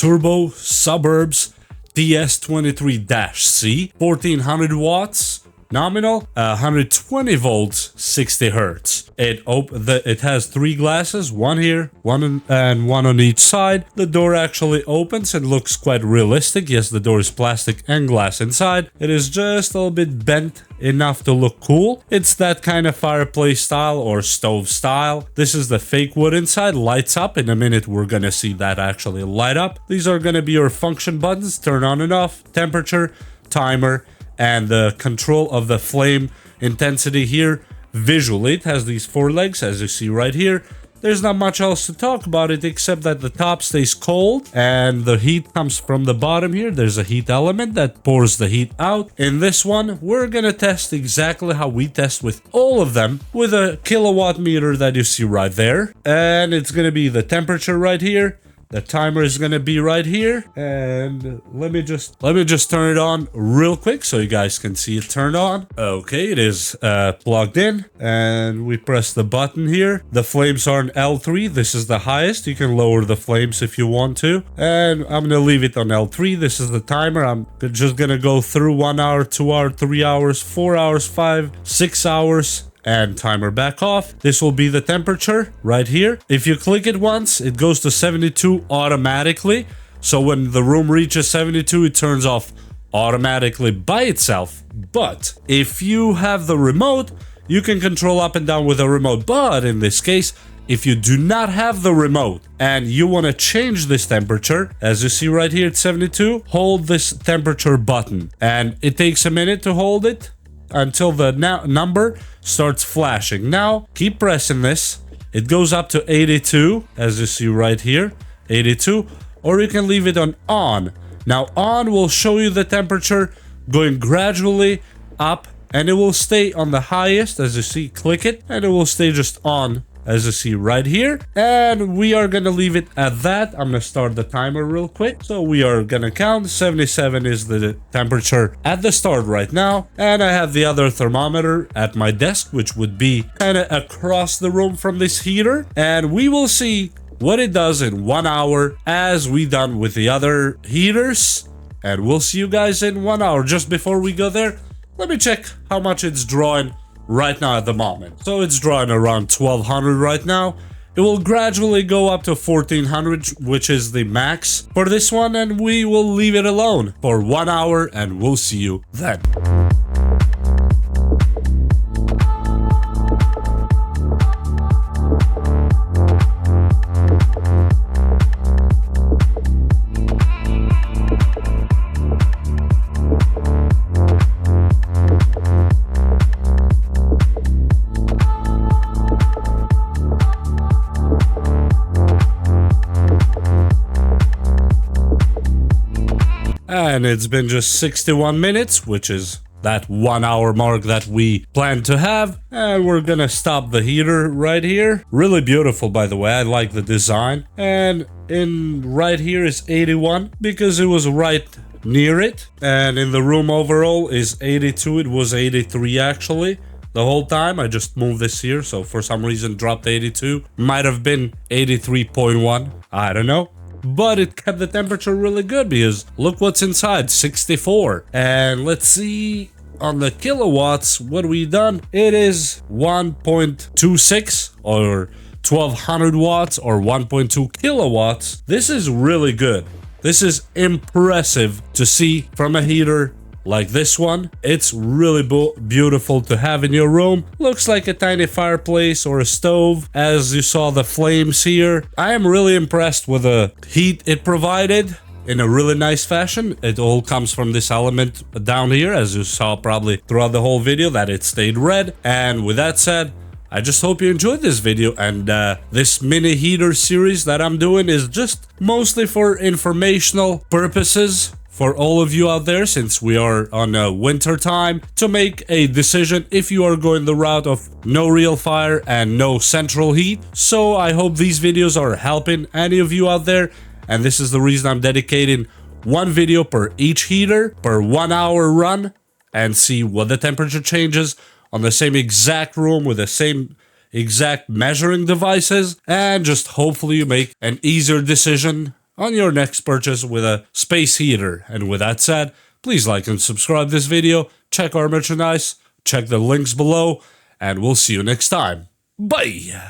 turbo Suburbs TS23-C, 1400 watts. Nominal, 120 volts, 60 hertz. It has 3 glasses, one here, one on each side. The door actually opens and looks quite realistic. Yes, the door is plastic and glass inside. It is just a little bit bent enough to look cool. It's that kind of fireplace style or stove style. This is the fake wood inside, lights up. In a minute, we're gonna see that actually light up. These are gonna be your function buttons, turn on and off, temperature, timer, and the control of the flame intensity here. Visually, it has these 4 legs, as you see right here. There's not much else to talk about it, except that the top stays cold and the heat comes from the bottom here. There's a heat element that pours the heat out. In this one, we're gonna test exactly how we test with all of them with a kilowatt meter that you see right there. And it's gonna be the temperature right here. The timer is gonna be right here, and let me just turn it on real quick so you guys can see it turn on. Okay, it is plugged in, and we press the button here. The flames are on L3. This is the highest. You can lower the flames if you want to, and I'm gonna leave it on L3. This is the timer. I'm just gonna go through 1 hour, 2 hours, 3 hours, 4 hours, 5, 6 hours. And timer back off. This will be the temperature right here. If you click it once, it goes to 72 automatically. So when the room reaches 72, it turns off automatically by itself. But if you have the remote, you can control up and down with the remote. But in this case, if you do not have the remote and you want to change this temperature, as you see right here at 72, hold this temperature button. And it takes a minute to hold it until the number starts flashing. Now, keep pressing this. It goes up to 82, as you see right here, 82, or you can leave it on on. Now, on will show you the temperature going gradually up, and it will stay on the highest, as you see, click it, and it will stay just on, as you see right here. And we are gonna leave it at that. I'm gonna start the timer real quick. So we are gonna count. 77 is the temperature at the start right now. And I have the other thermometer at my desk, which would be kind of across the room from this heater. And we will see what it does in 1 hour as we done with the other heaters. And we'll see you guys in 1 hour. Just before we go there, let me check how much it's drawing right now at the moment. So it's drawing around 1200 right now. It will gradually go up to 1400, which is the max for this one, and we will leave it alone for 1 hour, and we'll see you then. And it's been just 61 minutes, which is that 1 hour mark that we plan to have. And we're gonna stop the heater right here. Really beautiful, by the way. I like the design. And in right here is 81 because it was right near it. And in the room overall is 82. It was 83 actually the whole time. I just moved this here, so for some reason dropped 82. Might have been 83.1. I don't know. But it kept the temperature really good because look what's inside, 64. And let's see on the kilowatts what we done. It is 1.26 or 1200 watts or 1.2 kilowatts. This is really good. This is impressive to see from a heater like this one. It's really beautiful to have in your room. Looks like a tiny fireplace or a stove, as you saw the flames here. I am really impressed with the heat it provided in a really nice fashion. It all comes from this element down here, as you saw probably throughout the whole video, that it stayed red. And with that said, I just hope you enjoyed this video, and this mini heater series that I'm doing is just mostly for informational purposes for all of you out there, since we are on a winter time, to make a decision if you are going the route of no real fire and no central heat. So I hope these videos are helping any of you out there, and this is the reason I'm dedicating one video per each heater per 1 hour run, and see what the temperature changes on the same exact room with the same exact measuring devices, and just hopefully you make an easier decision on your next purchase with a space heater. And with that said, please like and subscribe this video, check our merchandise, check the links below, and we'll see you next time. Bye!